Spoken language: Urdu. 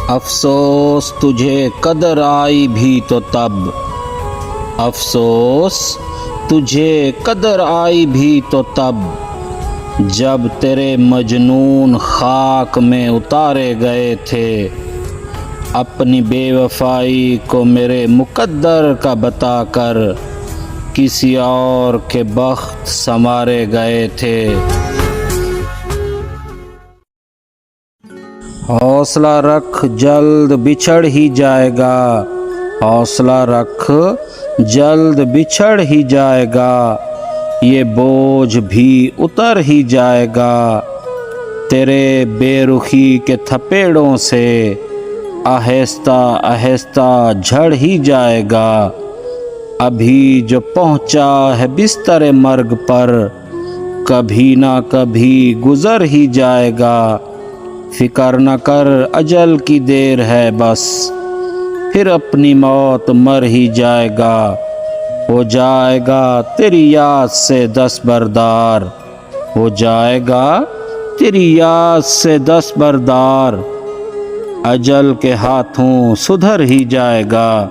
افسوس تجھے قدر آئی بھی تو تب، افسوس تجھے قدر آئی بھی تو تب، جب تیرے مجنون خاک میں اتارے گئے تھے، اپنی بے وفائی کو میرے مقدر کا بتا کر کسی اور کے بخت سنوارے گئے تھے۔ حوصلہ رکھ جلد بچھڑ ہی جائے گا، حوصلہ رکھ جلد بچھڑ ہی جائے گا، یہ بوجھ بھی اتر ہی جائے گا، تیرے بے رخی کے تھپیڑوں سے آہستہ آہستہ جھڑ ہی جائے گا، ابھی جو پہنچا ہے بستر مرگ پر، کبھی نہ کبھی گزر ہی جائے گا، فکر نہ کر اجل کی دیر ہے بس، پھر اپنی موت مر ہی جائے گا، ہو جائے گا تیری یاد سے دستبردار، ہو جائے گا تیری یاد سے دستبردار، اجل کے ہاتھوں سدھر ہی جائے گا۔